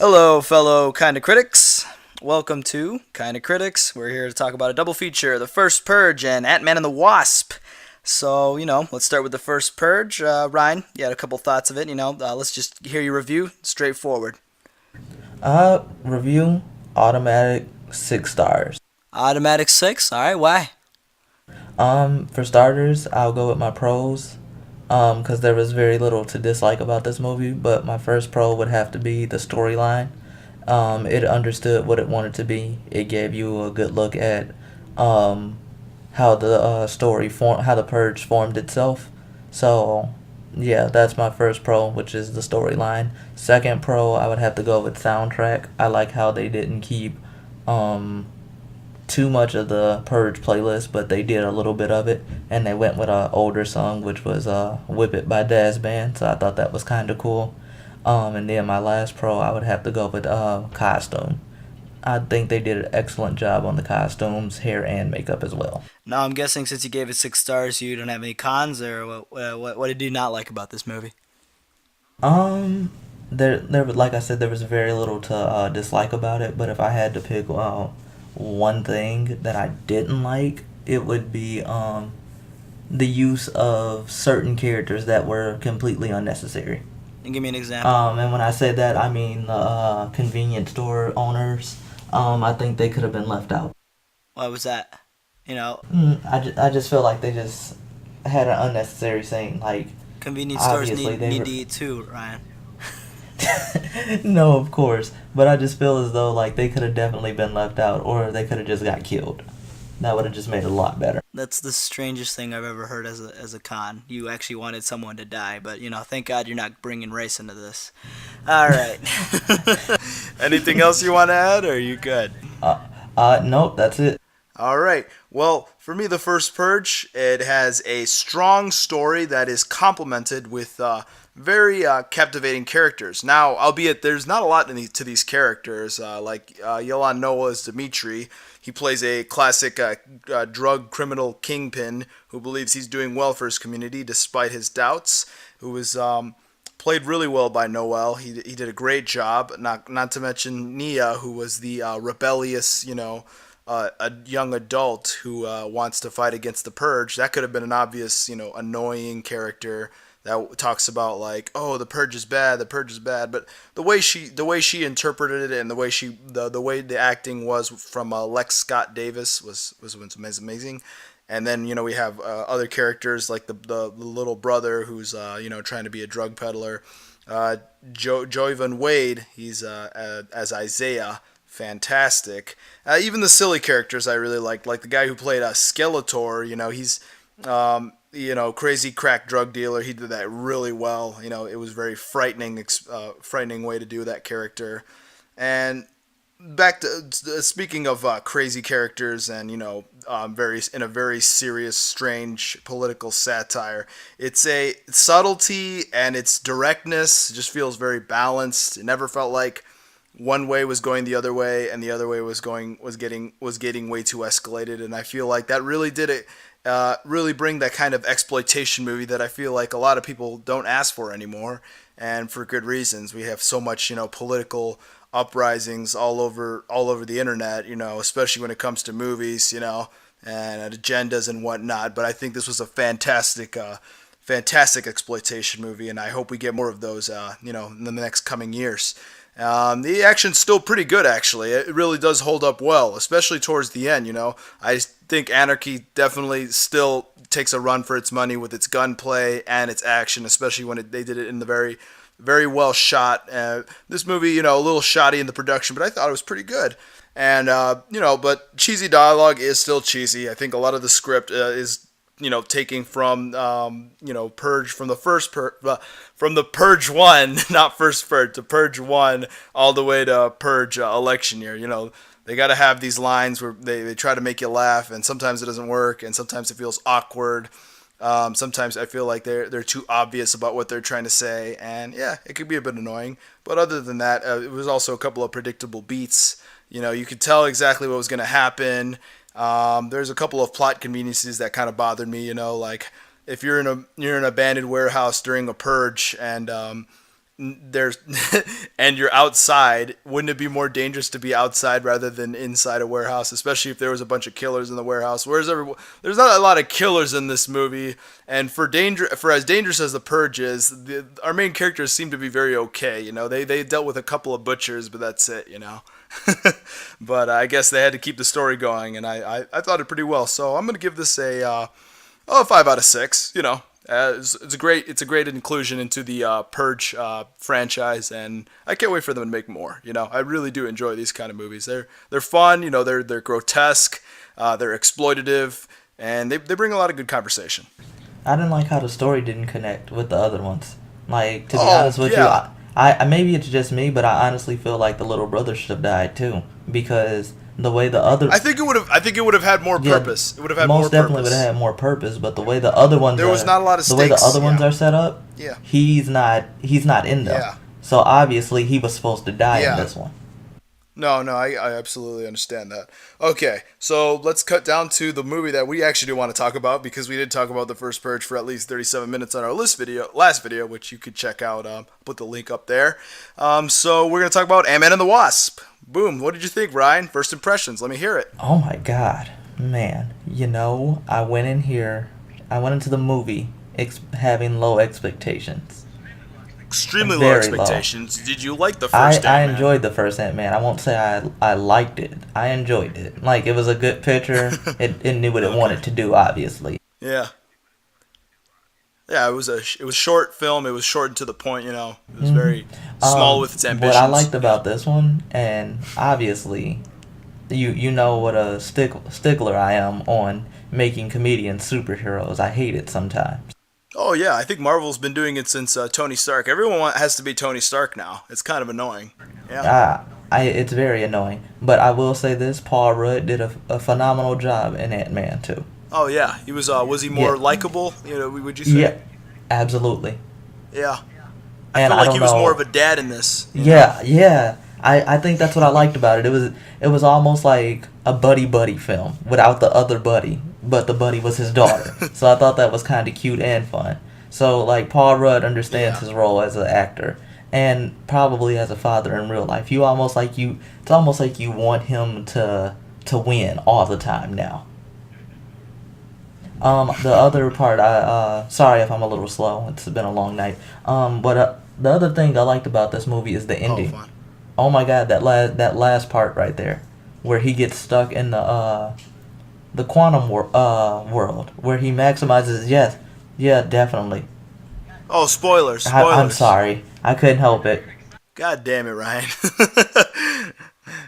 Hello, fellow Kinda Critics. Welcome to Kinda Critics. We're here to talk about a double feature, The First Purge and Ant Man and the Wasp. So, let's start with The First Purge. Ryan, you had a couple thoughts of it, let's just hear your review, straightforward. Review automatic 6 stars. Automatic 6, alright, why? For starters, I'll go with my pros. Because there was very little to dislike about this movie, but my first pro would have to be the storyline. It understood what it wanted to be. It gave you a good look at um, how the how the purge formed itself. So, yeah, that's my first pro, which is the storyline. Second pro, I would have to go with soundtrack. I like how they didn't keep um, too much of the Purge playlist, but they did a little bit of it, and they went with an older song, which was "Whip It" by Daz Band. So I thought that was kind of cool. And then my last pro, I would have to go with costume. I think they did an excellent job on the costumes, hair, and makeup as well. Now, I'm guessing since you gave it 6 stars, you don't have any cons, or what did you not like about this movie? Um, like I said, there was very little to dislike about it. But if I had to pick one thing that I didn't like, it would be the use of certain characters that were completely unnecessary. And give me an example. And when I say that, I mean the convenience store owners. I think they could have been left out. What was that? You know, I just feel like they just had an unnecessary saying. Like, Convenience stores obviously, need to eat too, Ryan. no, of course. But I just feel as though like they could have definitely been left out, or they could have just got killed. That would have just made it a lot better. That's the strangest thing I've ever heard as a con. You actually wanted someone to die, but thank God you're not bringing race into this. All right. Anything else you want to add, or are you good? Nope, that's it. All right. Well, for me, The First Purge, it has a strong story that is complemented with very captivating characters. Now, albeit there's not a lot to these characters, Yelan Noah is Dimitri. He plays a classic drug criminal kingpin who believes he's doing well for his community despite his doubts, who is played really well by Noel. He did a great job. Not to mention Nia, who was the rebellious, a young adult who wants to fight against the purge. That could have been an obvious, annoying character that talks about like, oh, the purge is bad, the purge is bad. But the way she interpreted it and the way the acting was from Lex Scott Davis was amazing. And then we have other characters like the little brother who's trying to be a drug peddler. Joyvan Wade, he's as Isaiah, fantastic. Even the silly characters I really liked, like the guy who played Skeletor. He's crazy crack drug dealer. He did that really well. It was very frightening way to do that character. And back to speaking of crazy characters and very in a very serious, strange political satire. It's a subtlety and its directness just feels very balanced. It never felt like one way was going the other way and the other way was getting way too escalated. And I feel like that really did it. Really bring that kind of exploitation movie that I feel like a lot of people don't ask for anymore, and for good reasons. We have so much, political uprisings all over the internet, especially when it comes to movies, and agendas and whatnot. But I think this was a fantastic exploitation movie, and I hope we get more of those, in the next coming years. The action's still pretty good, actually. It really does hold up well, especially towards the end. I think Anarchy definitely still takes a run for its money with its gunplay and its action, especially when they did it in the very, very well shot. This movie, a little shoddy in the production, but I thought it was pretty good. And but cheesy dialogue is still cheesy. I think a lot of the script is taking from Purge from the from the Purge one, not First Purge, to Purge one, all the way to Purge election year. They got to have these lines where they try to make you laugh, and sometimes it doesn't work, and sometimes it feels awkward. Sometimes I feel like they're too obvious about what they're trying to say, and yeah, it could be a bit annoying. But other than that, it was also a couple of predictable beats. You could tell exactly what was going to happen. There's a couple of plot conveniences that kind of bothered me. Like if you're in an abandoned warehouse during a purge, and there's and you're outside, wouldn't it be more dangerous to be outside rather than inside a warehouse, especially if there was a bunch of killers in the warehouse? There's not a lot of killers in this movie, and for as dangerous as the Purge is, our main characters seem to be very okay. They dealt with a couple of butchers, but that's it. But I guess they had to keep the story going, and I thought it pretty well. So I'm gonna give this a 5 out of 6. It's a great inclusion into the Purge franchise, and I can't wait for them to make more. I really do enjoy these kind of movies. They're fun. They're grotesque, they're exploitative, and they bring a lot of good conversation. I didn't like how the story didn't connect with the other ones. Like, to be Oh honest with you, yeah, maybe it's just me, but I honestly feel like the little brother should have died too, because the way the other, I think it would have had more yeah, purpose. It would have had more most definitely would purpose. have had more purpose. But the way the other ones There was are, not a lot of the way the stakes. other ones Yeah, are set up, yeah, he's not in them. yeah, So obviously he was supposed to die in yeah. this one. No, no, I absolutely understand that. Okay, so let's cut down to the movie that we actually do want to talk about, because we did talk about the First Purge for at least 37 minutes on our last video, which you could check out. Put the link up there. So we're gonna talk about Ant Man and the Wasp. Boom. What did you think, Ryan? First impressions. Let me hear it. Oh my god, man! I went into the movie having low expectations. Extremely low Very low. expectations. Did you like the I, first I Ant Man? enjoyed the first Ant Man. I won't say I liked it. I enjoyed it. Like, it was a good picture. It knew what it Okay. wanted to do, obviously. Yeah. Yeah, it was short film. It was short and to the point. It was hmm very small with its What I ambitions. liked about this one, and obviously, you know what a stickler I am on making comedians superheroes. I hate it sometimes. Oh yeah, I think Marvel's been doing it since Tony Stark. Everyone has to be Tony Stark now. It's kind of annoying. Yeah. It's very annoying. But I will say this: Paul Rudd did a phenomenal job in Ant Man too. Oh yeah, he was. Was he Yeah, more likable? Would you say? yeah, absolutely. Yeah. I And feel I like don't he was more of know. a dad in this. Yeah, yeah. I think that's what I liked about it. It was almost like a buddy film without the other buddy, but the buddy was his daughter. So I thought that was kind of cute and fun. So like Paul Rudd understands Yeah. his role as an actor and probably as a father in real life. You almost like you It's almost like you want him to win all the time now. The other part, sorry if I'm a little slow. It's been a long night. But the other thing I liked about this movie is the Oh, ending. fun. Oh my god, that last part right there, where he gets stuck in the quantum world, where he maximizes. Yes, yeah, definitely. Oh, spoilers, I'm spoilers. sorry, I couldn't help it. God damn it, Ryan.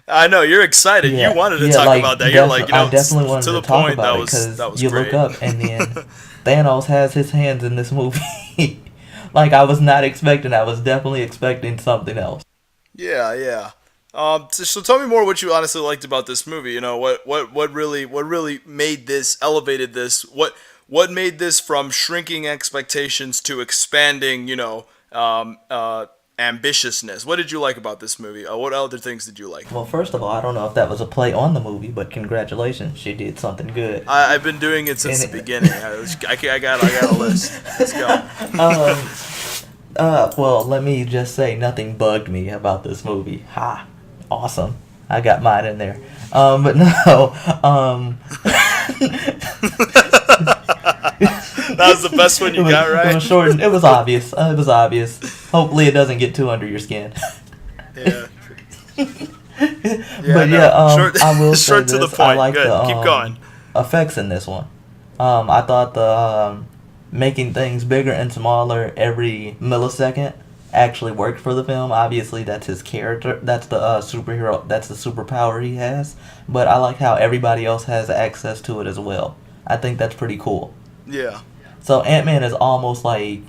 I know you're excited. You Yeah, wanted to yeah, talk like about that. You're like, I definitely wanted to to the talk point. about That it was because that was you look great. up and then Thanos has his hands in this movie. Like I was not expecting. I was definitely expecting something else. Yeah, yeah. So tell me more what you honestly liked about this movie. What really made this, elevated this? What made this from shrinking expectations to expanding? Ambitiousness. What did you like about this movie? What other things did you like? Well, first of all, I don't know if that was a play on the movie, but congratulations, she did something good. I've been doing it since And the beginning. I got a list. Let's go. um, well, let me just say nothing bugged me about this movie. Ha, awesome. I got mine in there. But no, That was the best one you got, it right? was short. It was obvious. It was obvious. Hopefully, it doesn't get too under your skin. Yeah. Yeah. But yeah, No. Short. I will say Short to the this. I point. like the Good. Keep going. effects in this one. I thought the making things bigger and smaller every millisecond actually worked for the film. Obviously, that's his character. That's the superhero. That's the superpower he has. But I like how everybody else has access to it as well. I think that's pretty cool. Yeah. So Ant Man is almost like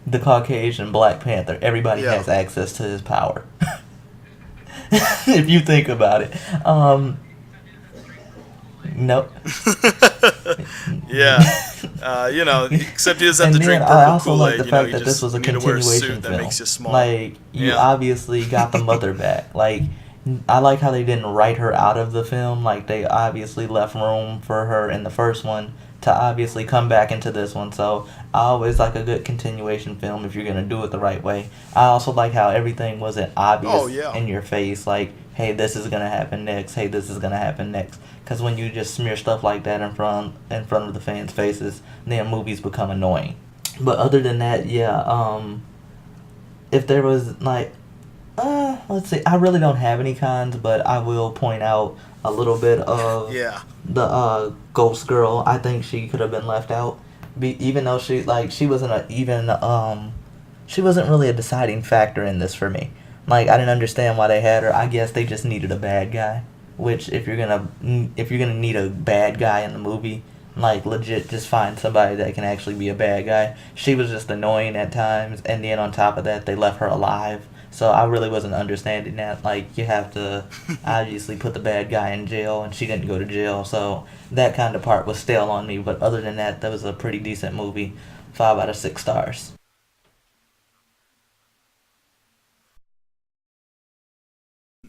the Caucasian Black Panther. Everybody Yeah. has access to his power. If you think about it. Nope. Yeah. Except he doesn't have And to then drink I purple also like Kool-Aid. the You fact that this just was a need to wear a continuation suit that film. makes you small. Like, you Yeah. obviously got the mother back. Like, I like how they didn't write her out of the film. Like, they obviously left room for her in the first one to obviously come back into this one. So I always like a good continuation film if you're gonna do it the right way. I also like how everything wasn't Oh obvious yeah. in your face, like, hey, this is gonna happen next. Hey, this is gonna happen next. Because when you just smear stuff like that in front of the fans' faces, then movies become annoying. But other than that, yeah. If there was like, let's see, I really don't have any cons, but I will point out a little bit of Yeah. the Ghost Girl. I think she could have been left out, even though she wasn't she wasn't really a deciding factor in this for me. Like, I didn't understand why they had her. I guess they just needed a bad guy. Which, if you're gonna need a bad guy in the movie, like, legit, just find somebody that can actually be a bad guy. She was just annoying at times, and then on top of that, they left her alive. So I really wasn't understanding that. Like, you have to obviously put the bad guy in jail, and she didn't go to jail. So that kind of part was stale on me. But other than that, that was a pretty decent movie. 5 out of 6 stars.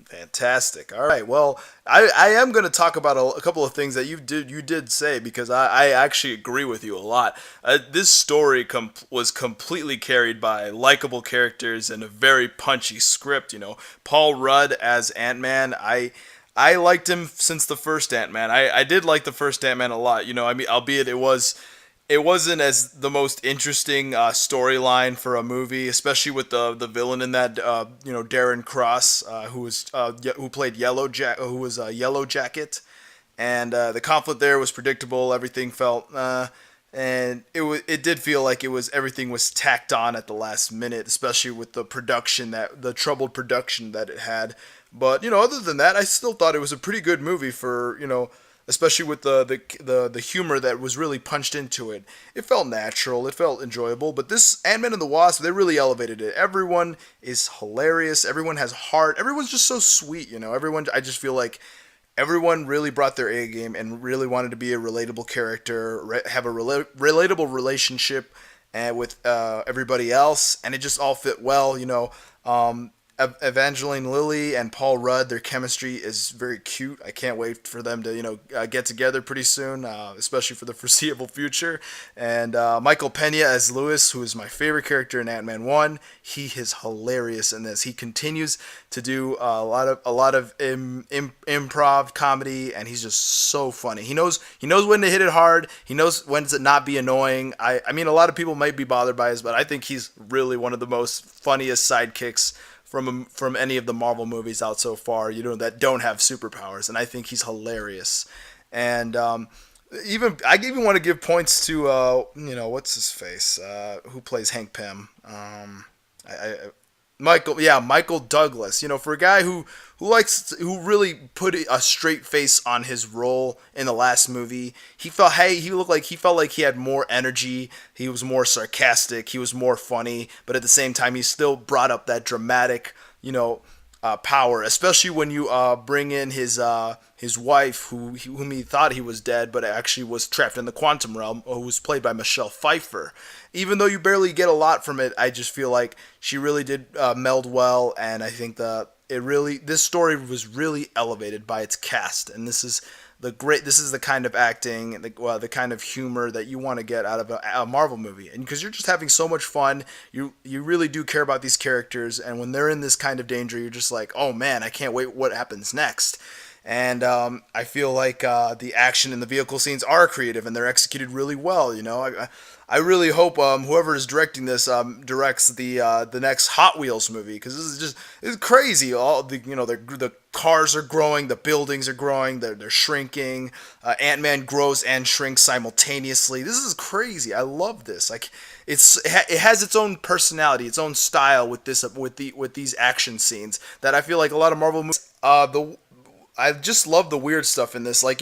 Fantastic. All right. Well, I am going to talk about a couple of things that you did say because I actually agree with you a lot. This story was completely carried by likable characters and a very punchy script. Paul Rudd as Ant Man. I liked him since the first Ant Man. I did like the first Ant Man a lot. I mean, albeit it wasn't as the most interesting storyline for a movie, especially with the villain in that Darren Cross, who played who was Yellow Jacket, and the conflict there was predictable. Everything felt and it did feel like everything was tacked on at the last minute, especially with the troubled production that it had. But other than that, I still thought it was a pretty good movie for especially with the humor that was really punched into it. It felt natural, it felt enjoyable. But this Ant Man and the Wasp, they really elevated it. Everyone is hilarious. Everyone has heart. Everyone's just so sweet. Everyone. I just feel like everyone really brought their A game and really wanted to be a relatable character, have a relatable relationship, and with everybody else, and it just all fit well. Evangeline Lilly and Paul Rudd, their chemistry is very cute. I can't wait for them to get together pretty soon, especially for the foreseeable future. And Michael Pena as Lewis, who is my favorite character in Ant Man 1, he is hilarious in this. He continues to do a lot of improv comedy, and he's just so funny. He knows when to hit it hard. He knows when to not be annoying. I mean, a lot of people might be bothered by this, but I think he's really one of the most funniest sidekicks from any of the Marvel movies out so far, that don't have superpowers, and I think he's hilarious. And I even want to give points to what's his face, who plays Hank Pym. Michael Douglas. For a guy who really put a straight face on his role in the last movie. He felt like he had more energy. He was more sarcastic. He was more funny, but at the same time, he still brought up that dramatic, power. Especially when you bring in his wife, whom he thought he was dead, but actually was trapped in the quantum realm, who was played by Michelle Pfeiffer. Even though you barely get a lot from it, I just feel like she really did meld well, and I think this story was really elevated by its cast, and this is the kind of acting, the kind of humor that you want to get out of a Marvel movie, and because you're just having so much fun, you really do care about these characters, and when they're in this kind of danger, you're just like, oh man, I can't wait what happens next. And I feel like the action and the vehicle scenes are creative and they're executed really well. I really hope whoever is directing this directs the next Hot Wheels movie, because this is crazy. All the cars are growing, the buildings are growing, they're shrinking. Ant Man grows and shrinks simultaneously. This is crazy. I love this. Like it has its own personality, its own style with these action scenes that I feel like a lot of Marvel movies. I just love the weird stuff in this. Like,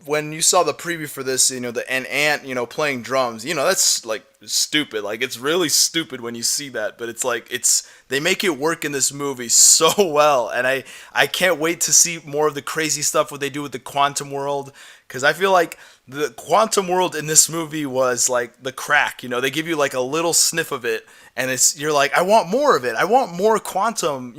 when you saw the preview for this, an ant, playing drums, that's like stupid. Like, it's really stupid when you see that, but it's like, they make it work in this movie so well. And I can't wait to see more of the crazy stuff what they do with the quantum world. Cause I feel like the quantum world in this movie was like the crack, they give you like a little sniff of it and you're like, I want more of it. I want more quantum,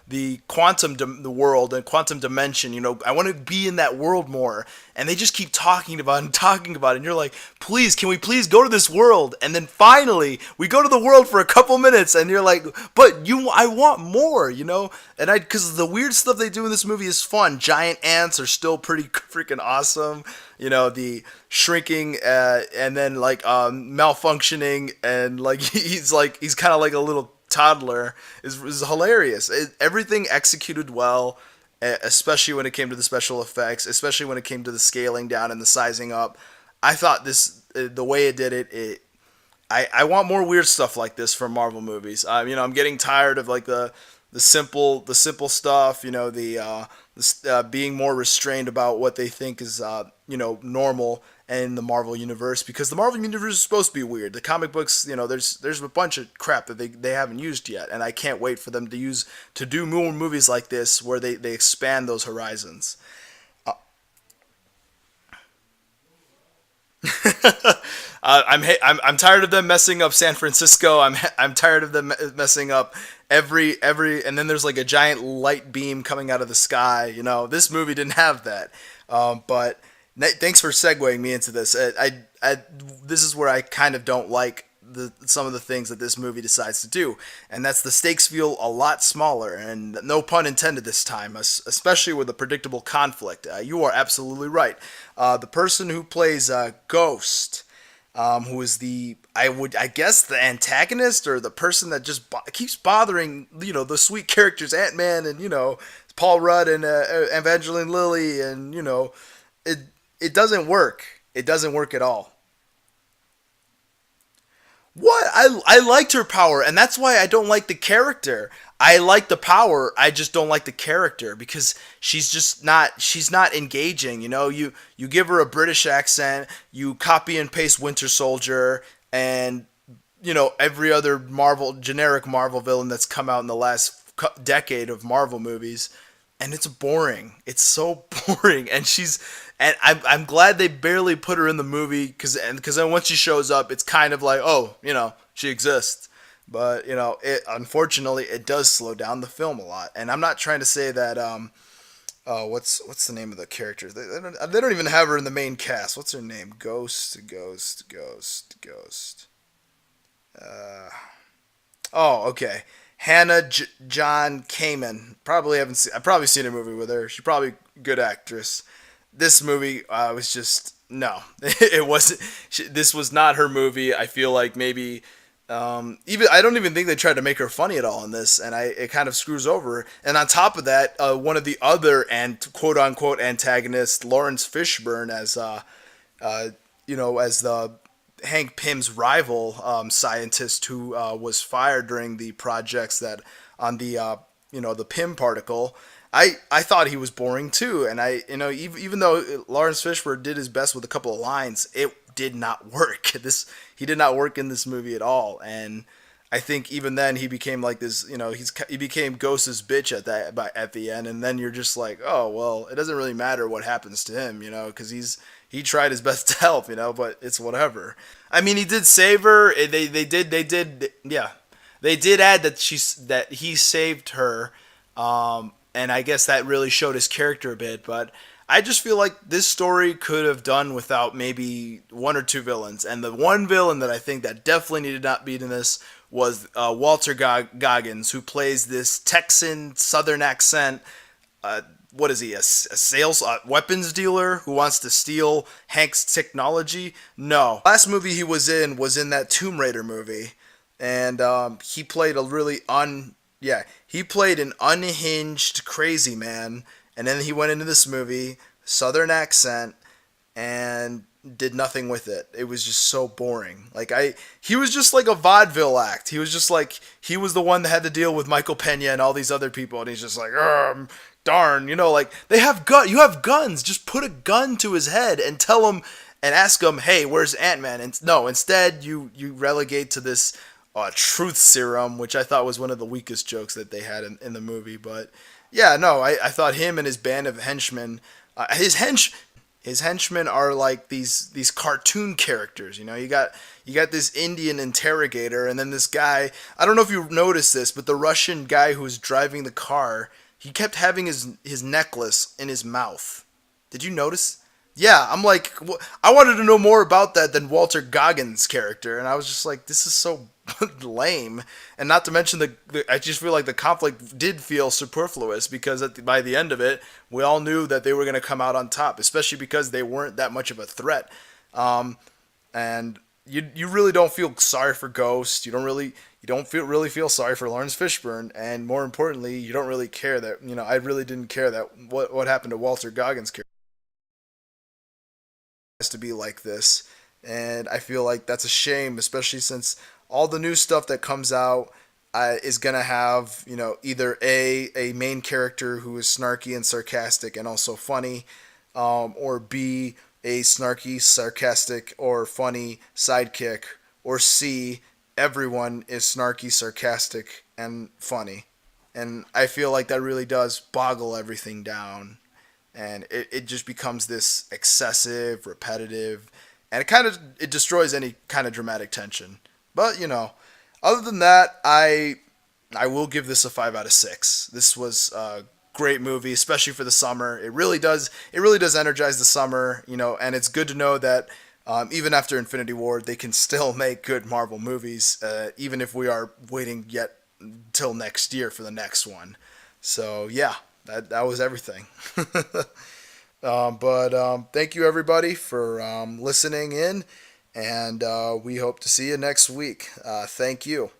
the the world and quantum dimension. I want to be in that world more. And they just keep talking about it and talking about it. And you're like, please, can we please go to this world? And then finally, we go to the world for a couple minutes, and you're like, but I want more, because the weird stuff they do in this movie is fun. Giant ants are still pretty freaking awesome. The shrinking and then like malfunctioning, and like he's kind of like a little toddler is hilarious. Everything executed well, especially when it came to the special effects, especially when it came to the scaling down and the sizing up. I thought the way it did it, I want more weird stuff like this from Marvel movies. I'm getting tired of like the simple stuff. Being more restrained about what they think is normal in the Marvel universe, because the Marvel universe is supposed to be weird. The comic books, there's a bunch of crap that they haven't used yet, and I can't wait for them to do more movies like this where they expand those horizons. I'm tired of them messing up San Francisco. I'm tired of them messing up every and then there's like a giant light beam coming out of the sky. This movie didn't have that. But thanks for segueing me into this. This is where I kind of don't like some of the things that this movie decides to do, and that's the stakes feel a lot smaller, and no pun intended this time, especially with a predictable conflict. You are absolutely right. The person who plays Ghost, who is I guess the antagonist, or the person that just keeps bothering the sweet characters Ant Man and Paul Rudd and Evangeline Lilly, and it doesn't work. It doesn't work at all. What? I liked her power, and that's why I don't like the character. I like the power, I just don't like the character, because she's not engaging. You give her a British accent, you copy and paste Winter Soldier, and every other generic Marvel villain that's come out in the last decade of Marvel movies, and it's boring. It's so boring, and I'm glad they barely put her in the movie, because then once she shows up, it's kind of like, oh, she exists. But unfortunately, it does slow down the film a lot. And I'm not trying to say that what's the name of the character? They don't even have her in the main cast. What's her name? Ghost. Oh, okay. Hannah John Kamen. I've probably seen a movie with her. She's probably a good actress. This movie was just no. It wasn't. This was not her movie. I feel like maybe even I don't even think they tried to make her funny at all in this, and it kind of screws over her. And on top of that, one of the other and quote unquote antagonists, Lawrence Fishburne, as the Hank Pym's rival scientist who was fired during the projects that on the Pym particle. I thought he was boring too, and even though Lawrence Fishburne did his best with a couple of lines, it did not work. He did not work in this movie at all, and I think even then he became like this. He became Ghost's bitch at the end, and then you're just like, oh well, it doesn't really matter what happens to him, because he tried his best to help, but it's whatever. I mean, he did save her. Yeah, they did add that he saved her. And I guess that really showed his character a bit, but I just feel like this story could have done without maybe one or two villains. And the one villain that I think that definitely needed not be in this was Walter Goggins, who plays this Texan Southern accent. What is he? A sales weapons dealer who wants to steal Hank's technology? No. Last movie he was in that Tomb Raider movie, and he played a really he played an unhinged crazy man, and then he went into this movie, Southern accent, and did nothing with it. It was just so boring. He was just like a vaudeville act. He was just like, he was the one that had to deal with Michael Pena and all these other people, and he's just like, darn, they have you have guns. Just put a gun to his head and tell him and ask him, hey, where's Ant Man? And no, instead you relegate to this truth serum, which I thought was one of the weakest jokes that they had in the movie. But yeah, no, I thought him and his band of henchmen, His henchmen are like these cartoon characters. You got this Indian interrogator, and then this guy. I don't know if you noticed this, but the Russian guy who was driving the car, he kept having his necklace in his mouth. Did you notice? Yeah, I'm like, I wanted to know more about that than Walter Goggins' character, and I was just like, this is so lame. And not to mention I just feel like the conflict did feel superfluous because by the end of it, we all knew that they were going to come out on top, especially because they weren't that much of a threat. Um, and you really don't feel sorry for Ghost. You don't feel sorry for Lawrence Fishburne, and more importantly, you don't really care that I really didn't care that what happened to Walter Goggins' character has to be like this. And I feel like that's a shame, especially since all the new stuff that comes out is gonna have either a main character who is snarky and sarcastic and also funny, or B, a snarky, sarcastic, or funny sidekick, or C, everyone is snarky, sarcastic, and funny. And I feel like that really does boggle everything down, and it just becomes this excessive, repetitive, and it destroys any kind of dramatic tension. But other than that, I will give this a 5 out of 6. This was a great movie, especially for the summer. It really does energize the summer, and it's good to know that even after Infinity War, they can still make good Marvel movies, even if we are waiting yet till next year for the next one. So yeah, that was everything. But thank you everybody for listening in, and we hope to see you next week. Thank you.